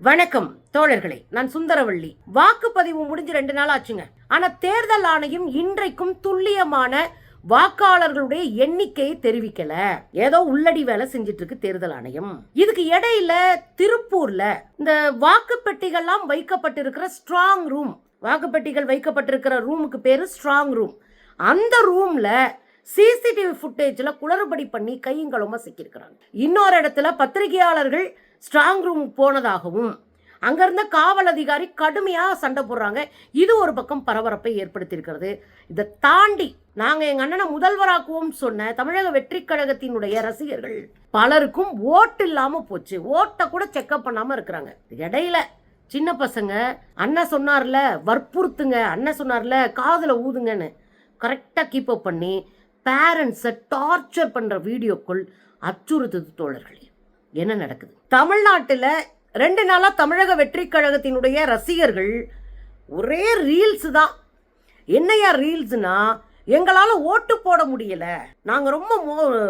வணக்கம் தோழர்களே, நான் சுந்தரவள்ளி. வாக்குப்பதிவு முடிஞ்சு 2 நாள் ஆச்சுங்க. ஆனா தேர்தல் ஆணையம் இன்றைக்கும் துல்லியமான வாக்காளர்களுடைய எண்ணிக்கையை தெரிவிக்கல. ஏதோ உள்ளடி வேலை செஞ்சிட்டு இருக்கு தேர்தல் ஆணையம். இதுக்கு இடையில திருப்பூர்ல இந்த வாக்குப்பெட்டிகள்லாம் வைக்கப்பட்டிருக்கிற ஸ்ட்ராங் ரூம், வாக்குப்பெட்டிகள் வைக்கப்பட்டிருக்கிற ரூமுக்கு பேரு ஸ்ட்ராங் ரூம். அந்த ரூம்ல சிசிடிவி ஃபுட்டேஜ்ல குளறுபடி பண்ணி கையங்களமா சிக்கியிருக்கிறாங்க. இன்னொரு இடத்துல பத்திரிகையாளர்கள் ஸ்ட்ராங் ரூம் போனதாகவும் அங்கிருந்த காவல் அதிகாரி கடுமையா சண்டை போடுறாங்க. இது ஒரு பக்கம் பரபரப்பை ஏற்படுத்தியிருக்கிறது. இதை தாண்டி நாங்க எங்க அண்ணனை முதல்வராக்குவோம் சொன்ன தமிழக வெற்றி கழகத்தினுடைய ரசிகர்கள் பலருக்கும் ஓட்டு இல்லாம போச்சு. ஓட்டை கூட செக்அப் பண்ணாம இருக்கிறாங்க. இடையில சின்ன பசங்க அண்ணன் சொன்னார்ல வற்புறுத்துங்க, அண்ணன் சொன்னார்ல காதுல ஊதுங்கன்னு கரெக்டா கீப் அப் பண்ணி பேரண்ட்ஸை டார்ச்சர் பண்ற வீடியோக்கள் அச்சுறுத்துது. தோழர்களே, என்ன நடக்குது தமிழ்நாட்டில்? 2 நாளா தமிழக வெற்றி கழகத்தினுடைய ரசிகர்கள் ஒரே ரீல்ஸ் தான். என்னையா ரீல்ஸ்னா, எங்களால் ஓட்டு போட முடியல, நாங்கள்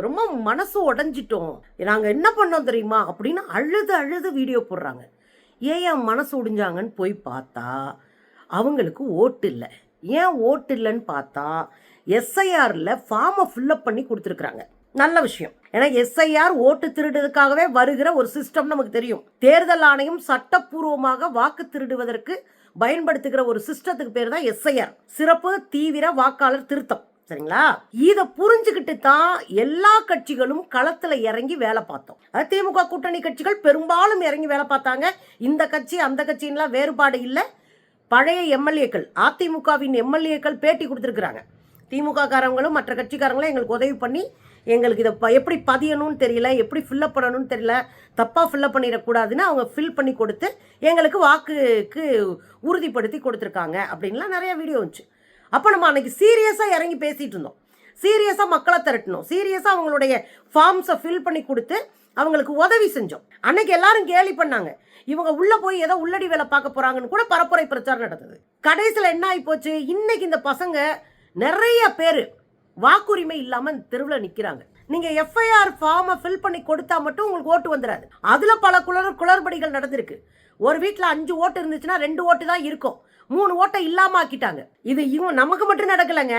ரொம்ப மனசு உடைஞ்சிட்டோம், நாங்கள் என்ன பண்ணோம் தெரியுமா அப்படின்னு அழுது வீடியோ போடுறாங்க. ஏன் மனசு உடைஞ்சாங்கன்னு போய் பார்த்தா அவங்களுக்கு ஓட்டு இல்லை. ஏன் ஓட்டு இல்லைன்னு பார்த்தா எஸ்ஐஆரில் ஃபார்மை ஃபில்அப் பண்ணி கொடுத்துருக்குறாங்க. நல்ல விஷயம். ஏன்னா எஸ்ஐஆர் ஓட்டு திருடுவதற்காகவே வருகிற ஒரு சிஸ்டம் நமக்கு தெரியும். தேர்தல் ஆணையம் சட்டப்பூர்வமாக வாக்கு திருடுவதற்கு பயன்படுத்துகிற ஒரு சிஸ்டத்துக்கு பேர் தான் எஸ்ஐஆர், சிறப்பு தீவிர வாக்காளர் திருத்தம். சரிங்களா? இதை புரிஞ்சுக்கிட்டு தான் எல்லா கட்சிகளும் களத்துல இறங்கி வேலை பார்த்தோம். திமுக கூட்டணி கட்சிகள் பெரும்பாலும் இறங்கி வேலை பார்த்தாங்க. இந்த கட்சி அந்த கட்சின்லாம் வேறுபாடு இல்லை. பழைய எம்எல்ஏக்கள், அதிமுகவின் எம்எல்ஏக்கள் பேட்டி கொடுத்துருக்குறாங்க. திமுக காரங்களும் மற்ற கட்சிக்காரங்களும் எங்களுக்கு உதவி பண்ணி எங்களுக்கு இதை எப்படி பதியணும்னு தெரியல, எப்படி ஃபில்லப் பண்ணணும்னு தெரியல, தப்பாக ஃபில்லப் பண்ணிடக்கூடாதுன்னு அவங்க ஃபில் பண்ணி கொடுத்து எங்களுக்கு வாக்குக்கு உறுதிப்படுத்தி கொடுத்துருக்காங்க அப்படின்லாம் நிறைய வீடியோ வந்துச்சு. அப்போ நம்ம அன்னைக்கு சீரியஸாக இறங்கி பேசிகிட்டு இருந்தோம். சீரியஸாக மக்களை திரட்டணும், சீரியஸாக அவங்களுடைய ஃபார்ம்ஸை ஃபில் பண்ணி கொடுத்து அவங்களுக்கு உதவி செஞ்சோம். அன்னைக்கு எல்லாரும் கேலி பண்ணாங்க, இவங்க உள்ள போய் ஏதோ உள்ளடி வேலை பார்க்க போறாங்கன்னு கூட பரப்புரை பிரச்சாரம் நடந்தது. கடைசியில் என்ன ஆகி போச்சு, இன்னைக்கு இந்த பசங்க நிறைய பேர் வாக்குரிமை இல்லாம தெருவில் நிற்கிறாங்க. நீங்க எஃப்ஐஆர் ஃபார்மை ஃபில் பண்ணி கொடுத்தா மட்டும் உங்களுக்கு ஓட்டு வந்துடாது. அதுல பல குளறுபடிகள் நடந்திருக்கு. ஒரு வீட்டில் 5 ஓட்டு இருந்துச்சுன்னா 2 ஓட்டு தான் இருக்கும், 3 ஓட்டை இல்லாம ஆக்கிட்டாங்க. இது நமக்கு மட்டும் நடக்கலைங்க.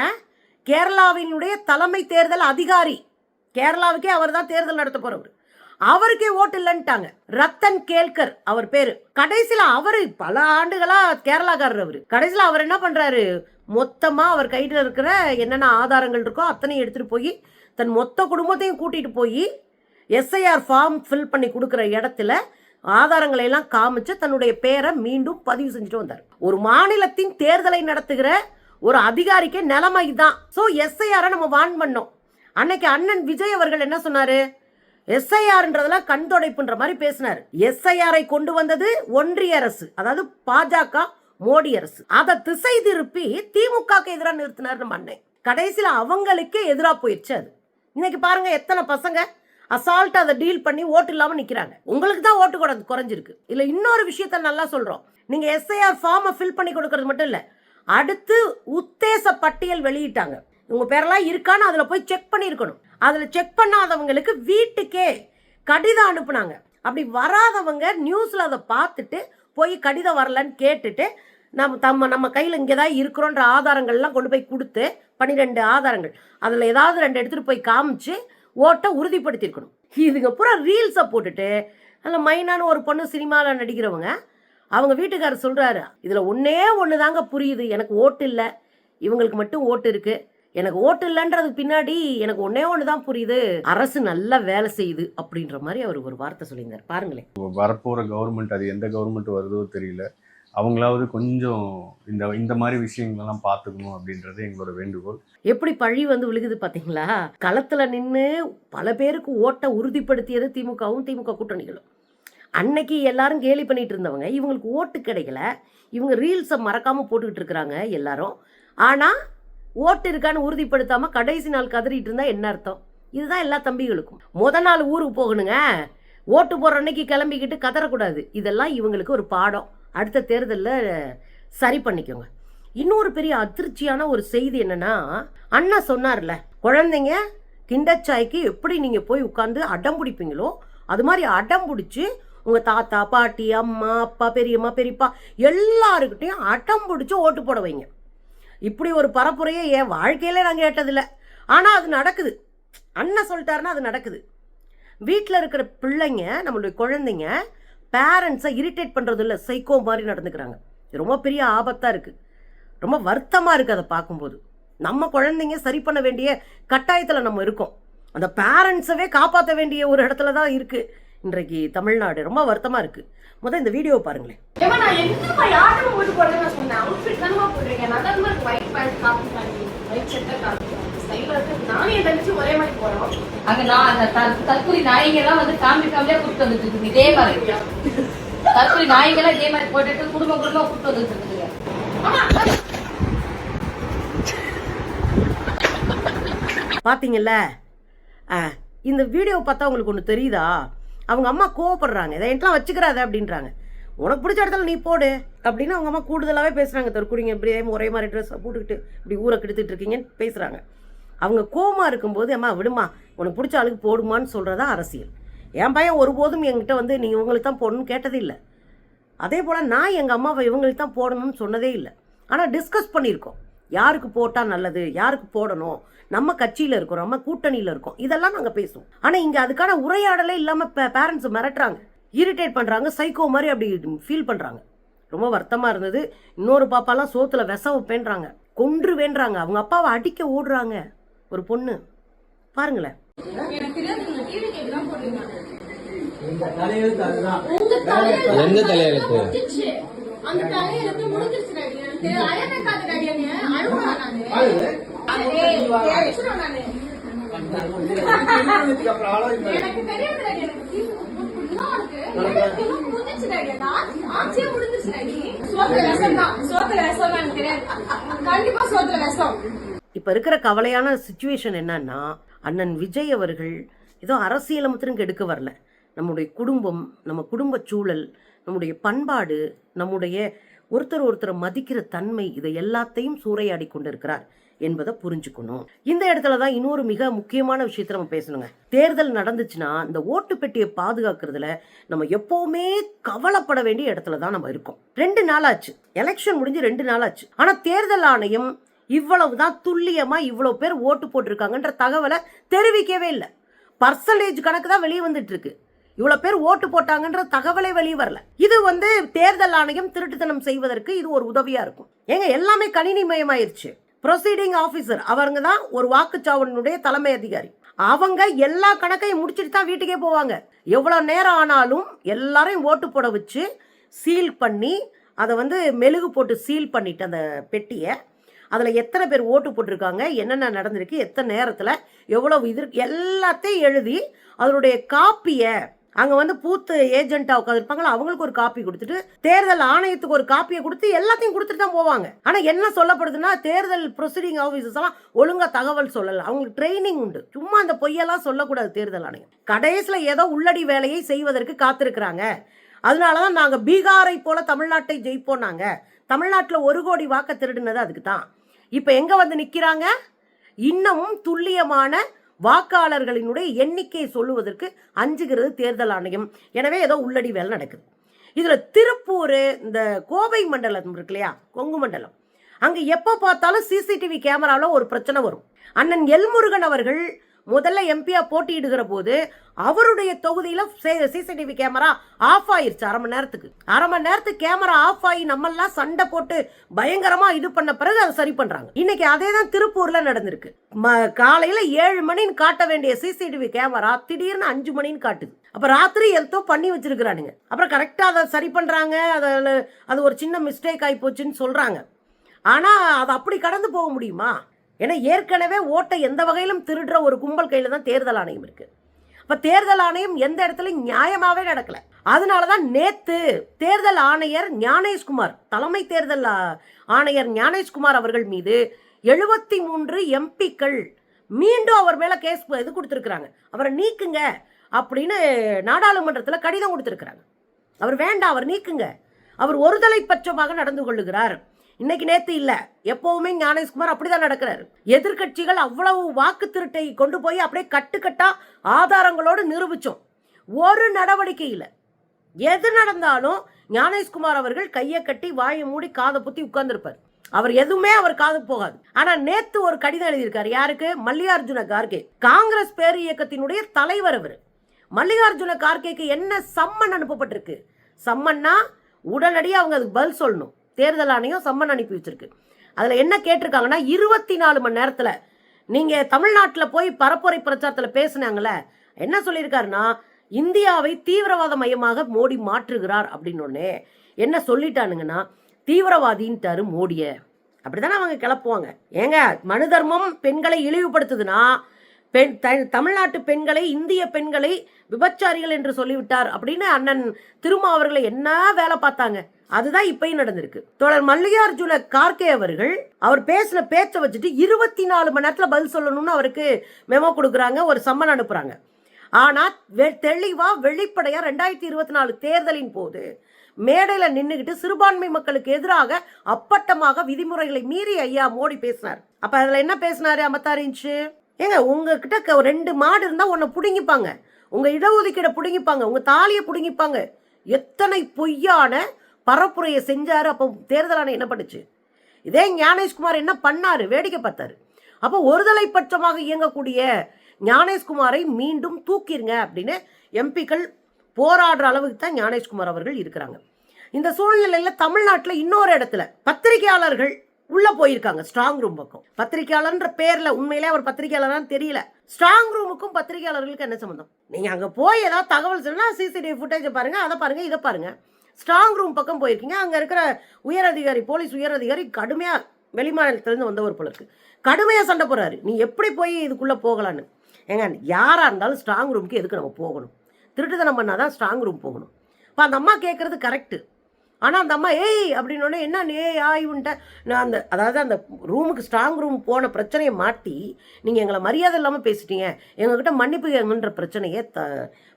கேரளாவினுடைய தலைமை தேர்தல் அதிகாரி, கேரளாவுக்கே அவர் தான் தேர்தல் நடத்த போறவர், அவருக்கே ஓட்டு இல்லைன்ட்டாங்க. ரத்தன் கேல்கர் அவர் பேரு. கடைசியில் அவரு பல ஆண்டுகளா கேரளாக்காரர். அவரு கடைசியில் அவர் என்ன பண்றாரு, மொத்தமா அவர் கையில் இருக்கிற என்னென்ன ஆதாரங்கள் இருக்கோ அத்தனையும் எடுத்துட்டு போய் தன் மொத்த குடும்பத்தையும் கூட்டிட்டு போய் எஸ்ஐஆர் ஃபார்ம் ஃபில் பண்ணி கொடுக்குற இடத்துல ஆதாரங்களை எல்லாம் காமிச்சு தன்னுடைய பேரை மீண்டும் பதிவு செஞ்சுட்டு வந்தார். ஒரு மாநிலத்தின் தேர்தலை நடத்துகிற ஒரு அதிகாரிக்கு நிலைமை தான். ஸோ எஸ்ஐஆரை நம்ம வான் பண்ணோம். அன்னைக்கு அண்ணன் விஜய் அவர்கள் என்ன சொன்னாரு, எஸ்ஐஆர்ன்றதெல்லாம் கண் தொடைப்புன்ற மாதிரி பேசினார். எஸ்ஐஆரை கொண்டு வந்தது ஒன்றிய அரசு, அதாவது பாஜக மோடி அரசு. அதை திசை திருப்பி திமுகக்கு எதிராக நிறுத்தினார் நம்ம அண்ணன். கடைசியில் அவங்களுக்கே எதிராக போயிடுச்சு. அது இன்னைக்கு பாருங்க எத்தனை பசங்க அசால்ட் அதை டீல் பண்ணி ஓட்டு இல்லாம நிக்கிறாங்க. உங்களுக்கு தான் ஓட்டு குறைஞ்சிருக்கு. இல்ல இன்னொரு விஷயத்த நல்லா சொல்றோம், நீங்க எஸ்ஐஆர் ஃபார்மை ஃபில் பண்ணி கொடுக்கறது மட்டும் இல்ல, அடுத்து உத்தேச பட்டியல் வெளியிட்டாங்க. உங்க பேரெல்லாம் இருக்கான்னு அதுல போய் செக் பண்ணிருக்கணும். அதுல செக் பண்ணாதவங்களுக்கு வீட்டுக்கே கடிதம் அனுப்புனாங்க. அப்படி வராதவங்க நியூஸ்ல அதை பார்த்துட்டு போய் கடிதம் வரலன்னு கேட்டுட்டு நம்ம கையில் இங்கே தான் இருக்கிறோன்ற ஆதாரங்கள்லாம் கொண்டு போய் கொடுத்து 12 ஆதாரங்கள் அதில் ஏதாவது 2 எடுத்துகிட்டு போய் காமிச்சு ஓட்டை உறுதிப்படுத்தியிருக்கணும். இதுங்க பூரா ரீல்ஸை போட்டுட்டு அதில் மைனான ஒரு பொண்ணு சினிமாவில் நடிக்கிறவங்க, அவங்க வீட்டுக்காரர் சொல்கிறாரு, இதில் ஒன்று தாங்க புரியுது, எனக்கு ஓட்டு இல்லை, இவங்களுக்கு மட்டும் ஓட்டு இருக்குது, எனக்கு ஓட்டு இல்லைன்றதுக்கு பின்னாடி எனக்கு ஒன்று தான் புரியுது, அரசு நல்லா வேலை செய்யுது அப்படின்ற மாதிரி அவர் ஒரு வார்த்தை சொல்லியிருந்தார். பாருங்களேன், வரப்போகிற கவர்மெண்ட் அது எந்த கவர்மெண்ட் வருதோ தெரியல, அவங்களாவது கொஞ்சம் இந்த மாதிரி விஷயங்களெல்லாம் பார்த்துக்கணும் அப்படின்றது எங்களோட வேண்டுகோள். எப்படி பழி வந்து விழுகுது பார்த்தீங்களா? களத்தில் நின்று பல பேருக்கு ஓட்டை உறுதிப்படுத்தியது திமுகவும் திமுக கூட்டணிகளும். அன்னைக்கு எல்லாரும் கேலி பண்ணிட்டு இருந்தவங்க இவங்களுக்கு ஓட்டு கிடைக்கல, இவங்க ரீல்ஸை மறக்காமல் போட்டுக்கிட்டு இருக்கிறாங்க எல்லாரும். ஆனால் ஓட்டு இருக்கான்னு உறுதிப்படுத்தாமல் கடைசி நாள் கதறிட்டு இருந்தா என்ன அர்த்தம்? இதுதான் எல்லா தம்பிகளுக்கும். நாள் ஊருக்கு போகணுங்க, ஓட்டு போடுற அன்னைக்கு கிளம்பிக்கிட்டு கதறக்கூடாது. இதெல்லாம் இவங்களுக்கு ஒரு பாடம். அடுத்த தேர்தலில் சரி பண்ணிக்கோங்க. இன்னொரு பெரிய அதிர்ச்சியான ஒரு செய்தி என்னன்னா, அண்ணா சொன்னார்ல, குழந்தைங்க கிண்டச்சாய்க்கு எப்படி நீங்கள் போய் உட்காந்து அடம் பிடிப்பீங்களோ அது மாதிரி அடம் பிடிச்சி உங்கள் தாத்தா பாட்டி அம்மா அப்பா பெரியம்மா பெரியப்பா எல்லாருக்கிட்டையும் அடம் பிடிச்சி ஓட்டு போட வைங்க. இப்படி ஒரு பரப்புரையை என் வாழ்க்கையில நான் கேட்டதில்லை. ஆனால் அது நடக்குது. அண்ணன் சொல்லிட்டாருன்னா அது நடக்குது. வீட்டில் இருக்கிற பிள்ளைங்க, நம்மளுடைய குழந்தைங்க பேரண்ட்ஸை இரிட்டேட் பண்ணுறது இல்லை, சைக்கோ மாதிரி நடந்துக்கிறாங்க. இது ரொம்ப பெரிய ஆபத்தாக இருக்குது. ரொம்ப வருத்தமாக இருக்குது அதை பார்க்கும்போது. நம்ம குழந்தைங்க சரி பண்ண வேண்டிய கட்டாயத்தில் நம்ம இருக்கோம். அந்த பேரண்ட்ஸவே காப்பாற்ற வேண்டிய ஒரு இடத்துல தான் இருக்குது இன்றைக்கு தமிழ்நாடு. ரொம்ப வருத்தமாக இருக்குது. முதல் இந்த வீடியோவை பாருங்களேன். தற்கொலை நாய்கெல்லாம் வந்து ஃபேமிலியா கூப்பிட்டு வந்துட்டு இருக்கு. இதே மாதிரி தற்கொலை நாய்கெல்லாம் இதே மாதிரி போட்டுட்டு குடும்பம் கூப்பிட்டு வந்துட்டு இருக்குங்க. பார்த்தீங்கல்ல, இந்த வீடியோ பார்த்தா உங்களுக்கு ஒன்று தெரியுதா? அவங்க அம்மா கோவப்படுறாங்க, இதை என்கிட்ட வச்சுக்கிறாத அப்படின்றாங்க. உனக்கு பிடிச்ச இடத்துல நீ போடு அப்படின்னு அவங்க அம்மா கூடுதலாகவே பேசுகிறாங்க. தற்கொலைங்க இப்படியே ஒரே மாதிரி ட்ரெஸ் போட்டுக்கிட்டு இப்படி ஊரை கெடுத்துட்டு இருக்கீங்கன்னு பேசுகிறாங்க. அவங்க கோவமாக இருக்கும்போது அம்மா விடுமா, உனக்கு பிடிச்ச ஆளுக்கு போடுமான்னு சொல்கிறதா அரசியல். என் பையன் ஒருபோதும் என்கிட்ட வந்து நீங்கள் இவங்களுக்கு தான் போடணும்னு கேட்டதே இல்லை. அதே போல் நான் எங்கள் அம்மாவை இவங்களுக்கு தான் போடணும்னு சொன்னதே இல்லை. ஆனால் டிஸ்கஸ் பண்ணியிருக்கோம், யாருக்கு போட்டால் நல்லது, யாருக்கு போடணும், நம்ம கட்சியில் இருக்கோம், நம்ம கூட்டணியில் இருக்கோம், இதெல்லாம் நாங்கள் பேசுவோம். ஆனால் இங்கே அதுக்கான உரையாடலே இல்லாமல் பேரண்ட்ஸ் மிரட்டுறாங்க, இரிட்டேட் பண்ணுறாங்க, சைக்கோ மாதிரி அப்படி ஃபீல் பண்ணுறாங்க. ரொம்ப வருத்தமாக இருந்தது. இன்னொரு பாப்பாலாம் சோத்துல விஷ வைப்பேன்றாங்க, கொன்று வேண்டுறாங்க, அவங்க அப்பாவை அடிக்க ஓடுறாங்க. ஒரு பொண்ணு பாருங்களேன். எந்த தலையெழுத்து? அந்த தலையெழுத்து முடிஞ்சிருச்சு. இப்ப இருக்கிற கவலையான சிச்சுவேஷன் என்னன்னா, அண்ணன் விஜய் அவர்கள் ஏதோ அரசியலை மாத்திரம் கெடுக்க வரல. நம்முடைய குடும்பம், நம்ம குடும்ப சூழல், நம்முடைய பண்பாடு, நம்முடைய ஒருத்தரை மதிக்கிற தன்மை, இதை எல்லாத்தையும் சூறையாடி கொண்டிருக்கிறார் என்பதை புரிஞ்சுக்கணும். இந்த இடத்துல தான் இன்னொரு மிக முக்கியமான விஷயத்தை நம்ம பேசணுங்க. தேர்தல் நடந்துச்சுன்னா இந்த ஓட்டு பெட்டியை பாதுகாக்கிறதுல நம்ம எப்பவுமே கவலைப்பட வேண்டிய இடத்துல தான் நம்ம இருக்கோம். 2 நாள் ஆச்சு, எலெக்ஷன் முடிஞ்சு 2 நாள் ஆச்சு. ஆனா தேர்தல் ஆணையம் இவ்வளவுதான் துல்லியமா இவ்வளவு பேர் ஓட்டு போட்டிருக்காங்கன்ற தகவலை தெரிவிக்கவே இல்லை. பர்சன்டேஜ் கணக்கு தான் வெளியே வந்துட்டு இருக்கு. இவ்வளவு பேர் ஓட்டு போட்டாங்கன்ற தகவலே வெளியே வரல. இது தேர்தல் ஆணையம் திருட்டுத்தனம் செய்வதற்கு இது ஒரு உதவியா இருக்கும். ஏங்க எல்லாமே கணினி மயமாயிருச்சு. ப்ரொசீடிங் ஆபீசர் அவங்க தான் ஒரு வாக்குச்சாவடியினுடைய தலைமை அதிகாரி. அவங்க எல்லா கணக்கையும் முடிச்சுட்டு தான் வீட்டுக்கே போவாங்க. எவ்வளவு நேரம் ஆனாலும் எல்லாரையும் ஓட்டு போட வச்சு சீல் பண்ணி அதை மெழுகு போட்டு சீல் பண்ணிட்டு அந்த பெட்டியை, அதில் எத்தனை பேர் ஓட்டு போட்டிருக்காங்க, என்னென்ன நடந்திருக்கு, எத்தனை நேரத்தில் எவ்வளவு இது எல்லாத்தையும் எழுதி அதனுடைய காப்பியை அங்கே பூத்து ஏஜென்ட்டாக உட்காந்துருப்பாங்களா அவங்களுக்கு ஒரு காப்பி கொடுத்துட்டு தேர்தல் ஆணையத்துக்கு ஒரு காப்பியை கொடுத்து எல்லாத்தையும் கொடுத்துட்டு தான் போவாங்க. ஆனால் என்ன சொல்லப்படுதுன்னா, தேர்தல் ப்ரொசீடிங் ஆஃபீஸர்ஸ் எல்லாம் ஒழுங்காக தகவல் சொல்லலை. அவங்களுக்கு ட்ரைனிங் உண்டு. சும்மா அந்த பொய்யெல்லாம் சொல்லக்கூடாது. தேர்தல் ஆணையம் கடைசியில் ஏதோ உள்ளடி வேலையை செய்வதற்கு காத்திருக்கிறாங்க. அதனால தான் நாங்கள் பீகாரை போல தமிழ்நாட்டை ஜெயிப்போம், நாங்கள் தமிழ்நாட்டில் 1 கோடி வாக்கு திருடுனது அதுக்கு தான். இப்போ எங்கே நிற்கிறாங்க? இன்னமும் துல்லியமான வாக்காளர்களினுடைய எண்ணிக்கையை சொல்லுவதற்கு அஞ்சுகிறது தேர்தல் ஆணையம். எனவே ஏதோ உள்ளடி வேலை நடக்குது. இதில் திருப்பூர், இந்த கோவை மண்டலம் இருக்கு இல்லையா, கொங்கு மண்டலம், அங்கே எப்போ பார்த்தாலும் சிசிடிவி கேமராவில் ஒரு பிரச்சனை வரும். அண்ணன் எல்முருகன் அவர்கள் முதல்ல எம்பியா போட்டியிடுகிற போது அவருடைய தொகுதியில் சிசிடிவி கேமரா ஆஃப் ஆயிருச்சு. அரை மணி நேரத்துக்கு கேமரா ஆஃப் ஆகி நம்மெல்லாம் சண்டை போட்டு பயங்கரமா இது பண்ண பிறகு அதை சரி பண்றாங்க. இன்னைக்கு அதே தான் திருப்பூர்ல நடந்திருக்கு. காலையில 7 மணின்னு காட்ட வேண்டிய சிசிடிவி கேமரா திடீர்னு 5 மணின்னு காட்டுது. அப்ப ராத்திரி எதோ பண்ணி வச்சிருக்கிறானுங்க. அப்புறம் கரெக்டா அதை சரி பண்றாங்க. அது ஒரு சின்ன மிஸ்டேக் ஆகி போச்சுன்னு சொல்றாங்க. ஆனா அது அப்படி கடந்து போக முடியுமா? ஏன்னா ஏற்கனவே ஓட்டை எந்த வகையிலும் திருடுற ஒரு கும்பல் கையில தான் தேர்தல் ஆணையம் இருக்கு. அப்ப தேர்தல் ஆணையம் எந்த இடத்துலையும் நியாயமாவே நடக்கல. அதனாலதான் நேத்து தேர்தல் ஆணையர் ஞானேஷ்குமார், தலைமை தேர்தல் ஆணையர் ஞானேஷ்குமார் அவர்கள் மீது 73 எம்பிக்கள் மீண்டும் அவர் மேல கேஸ் இது கொடுத்திருக்கிறாங்க. அவரை நீக்குங்க அப்படின்னு நாடாளுமன்றத்தில் கடிதம் கொடுத்திருக்கிறாங்க. அவர் வேண்டாம், அவர் நீக்குங்க, அவர் ஒருதலை பட்சமாக நடந்து கொள்ளுகிறார். இன்னைக்கு நேத்து இல்ல, எப்பவுமே ஞானேஷ்குமார் அப்படிதான் நடக்கிறாரு. எதிர்கட்சிகள் அவ்வளவு வாக்கு திருட்டை கொண்டு போய் அப்படியே கட்டுக்கட்டா ஆதாரங்களோடு நிரூபிச்சோம். ஒரு நடவடிக்கை இல்லை. எது நடந்தாலும் ஞானேஷ்குமார் அவர்கள் கையை கட்டி வாயை மூடி காதை புத்தி உட்கார்ந்துருப்பார். அவர் எதுவுமே அவர் காது போகாது. ஆனா நேத்து ஒரு கடிதம் எழுதியிருக்காரு. யாருக்கு? மல்லிகார்ஜுன கார்கே, காங்கிரஸ் பேர் இயக்கத்தினுடைய தலைவர். அவர் மல்லிகார்ஜுன கார்கேக்கு என்ன சம்மன் அனுப்பப்பட்டிருக்கு? சம்மன்னா உடனடியாக அவங்க அதுக்கு பதில் சொல்லணும். தேர்தல் ஆணையம் சம்மன் அனுப்பி வச்சிருக்கு. அதுல என்ன கேட்டிருக்காங்கன்னா, 24 மணி நேரத்துல நீங்க தமிழ்நாட்டில் போய் பரப்புரை பிரச்சாரத்தில் பேசினாங்கல்ல, என்ன சொல்லியிருக்காருன்னா, இந்தியாவை தீவிரவாத மையமாக மோடி மாற்றுகிறார் அப்படின்னு என்ன சொல்லிட்டானுங்கன்னா, தீவிரவாதின்ட்டாரு மோடிய. அப்படித்தானே அவங்க கிளப்புவாங்க. ஏங்க, மனு தர்மம் பெண்களை இழிவுபடுத்துதுன்னா, தமிழ்நாட்டு பெண்களை, இந்திய பெண்களை விபச்சாரிகள் என்று சொல்லிவிட்டார் அப்படின்னு அண்ணன் திருமா அவர்களை என்ன வேலை பார்த்தாங்க. அதுதான் இப்பயும் நடந்திருக்கு. தொடர் மல்லிகார்ஜுன கார்கே அவர்கள் அவர் பேசின பேச்சை வச்சுட்டு 24 மணி நேரத்தில் பதில் சொல்லணும்னு அவருக்கு மெமோ கொடுக்குறாங்க, ஒரு சம்மன் அனுப்புறாங்க. ஆனால் தெளிவா வெளிப்படையா 2024 தேர்தலின் போது மேடையில் நின்றுகிட்டு சிறுபான்மை மக்களுக்கு எதிராக அப்பட்டமாக விதிமுறைகளை மீறி ஐயா மோடி பேசினார். அப்ப அதுல என்ன பேசினாரு? 56 இன்ச்சு. ஏங்க, உங்ககிட்ட 2 மாடு இருந்தா உன்னை புடுங்கிப்பாங்க, உங்க இடஒதுக்கீடை புடுங்கிப்பாங்க, உங்க தாலியை புடுங்கிப்பாங்க. எத்தனை பொய்யான பரப்புரையை செஞ்சாரு. அப்போ தேர்தல் ஆணையம் என்ன பண்ணுச்சு? இதே ஞானேஷ்குமார் என்ன பண்ணாரு? வேடிக்கை பார்த்தாரு. அப்போ ஒருதலை பட்சமாக இயங்கக்கூடிய ஞானேஷ்குமாரை மீண்டும் தூக்கிருங்க அப்படின்னு எம்பிக்கள் போராடுற அளவுக்கு தான் ஞானேஷ்குமார் அவர்கள் இருக்கிறாங்க. இந்த சூழ்நிலையில் தமிழ்நாட்டில் இன்னொரு இடத்துல பத்திரிகையாளர்கள் உள்ள போயிருக்காங்க, ஸ்ட்ராங் ரூம் பக்கம். பத்திரிகையாளர்ன்ற பேர்ல உண்மையிலே அவர் பத்திரிகையாளரான்னு தெரியல. ஸ்ட்ராங் ரூமுக்கும் பத்திரிகையாளர்களுக்கு என்ன சம்பந்தம்? நீங்க அங்க போய் ஏதாவது தகவல் சொன்னா சிசிடிவி ஃபுட்டேஜ் பாருங்க, அதை பாருங்க, இதை பாருங்க. ஸ்ட்ராங் ரூம் பக்கம் போயிருக்கீங்க. அங்க இருக்கிற உயரதிகாரி, போலீஸ் உயரதிகாரி கடுமையா வெளிமாநிலத்திலிருந்து வந்தவர் போல இருக்கு, கடுமையா சண்டை போடுறாரு. நீ எப்படி போய் இதுக்குள்ள போகலான்னு. ஏங்க, யாரா இருந்தாலும் ஸ்ட்ராங் ரூமுக்கு எதுக்கு நம்ம போகணும்? திருட்டுத்தனம் பண்ணாதான் ஸ்ட்ராங் ரூம் போகணும். இப்போ அந்த அம்மா கேட்கறது கரெக்டு. ஆனால் அந்த அம்மா ஏய் அப்படின்னோடனே என்ன ஆயுன்ட்ட நான் அதாவது அந்த ரூமுக்கு ஸ்ட்ராங் ரூம் போன பிரச்சனையை மாட்டி நீங்கள் எங்களை மரியாதை இல்லாமல் பேசிட்டீங்க, எங்ககிட்ட மன்னிப்பு கேங்கன்ற பிரச்சனையை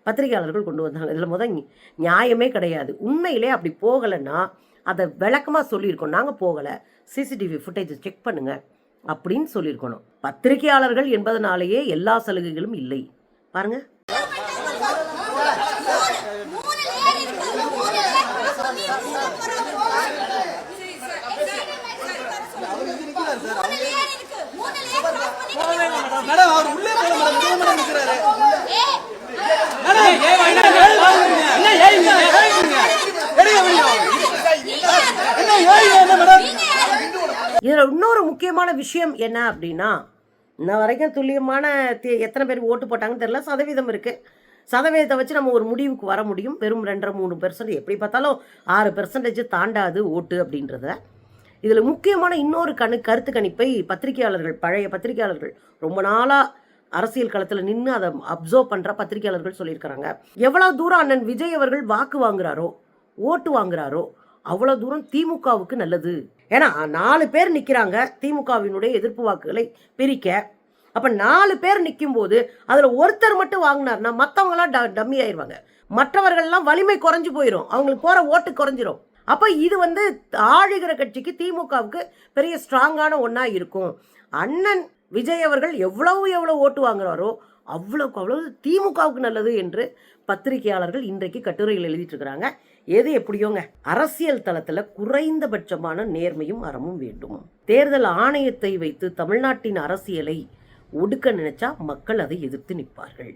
பத்திரிகையாளர்கள் கொண்டு வந்தாங்க. இதில் நியாயமே கிடையாது. உண்மையிலே அப்படி போகலைன்னா அதை விளக்கமாக சொல்லியிருக்கோம். நாங்கள் போகலை, சிசிடிவி ஃபுட்டேஜை செக் பண்ணுங்க அப்படின்னு சொல்லியிருக்கணும். பத்திரிகையாளர்கள் என்பதனாலேயே எல்லா சலுகைகளும் இல்லை. பாருங்க, இதுல இன்னொரு முக்கியமான விஷயம் என்ன அப்படின்னா, இன்ன வரைக்கும் துல்லியமான எத்தனை பேர் ஓட்டு போட்டாங்கன்னு தெரியல, சதவீதம் இருக்கு. சதவீதத்தை வச்சு நம்ம ஒரு முடிவுக்கு வர முடியும். வெறும் 2-3%, எப்படி பார்த்தாலும் 6% தாண்டாது ஓட்டு அப்படின்றத. இதில் முக்கியமான இன்னொரு கருத்து கணிப்பை பத்திரிகையாளர்கள், பழைய பத்திரிகையாளர்கள், ரொம்ப நாளாக அரசியல் களத்தில் நின்று அதை அப்சர்வ் பண்ணுற பத்திரிகையாளர்கள் சொல்லியிருக்கிறாங்க. எவ்வளோ தூரம் அண்ணன் விஜய் அவர்கள் வாக்கு வாங்குறாரோ, ஓட்டு வாங்குறாரோ, அவ்வளோ தூரம் திமுகவுக்கு நல்லது. ஏன்னா 4 பேர் நிற்கிறாங்க திமுகவினுடைய எதிர்ப்பு வாக்குகளை பிரிக்க. அப்போ 4 பேர் நிற்கும் போது அதில் ஒருத்தர் மட்டும் வாங்கினார்னா மற்றவங்களாம் டம்மி ஆயிடுவாங்க, மற்றவர்கள்லாம் வலிமை குறைஞ்சு போயிடும், அவங்களுக்கு போகிற ஓட்டு குறைஞ்சிரும். அப்போ இது ஆளுகிற கட்சிக்கு, திமுகவுக்கு பெரிய ஸ்ட்ராங்கான ஒன்றா இருக்கும். அண்ணன் விஜய் அவர்கள் எவ்வளவு ஓட்டு வாங்குறாரோ அவ்வளோக்கு அவ்வளவு திமுகவுக்கு நல்லது என்று பத்திரிகையாளர்கள் இன்றைக்கு கட்டுரைகள் எழுதிட்டு இருக்கிறாங்க. எது எப்படியோங்க, அரசியல் தளத்தில் குறைந்தபட்சமான நேர்மையும் அறமும் வேண்டும். தேர்தல் ஆணையத்தை வைத்து தமிழ்நாட்டின் அரசியலை ஒடுக்க நினைச்சா மக்கள் அதை எதிர்த்து நிற்பார்கள்.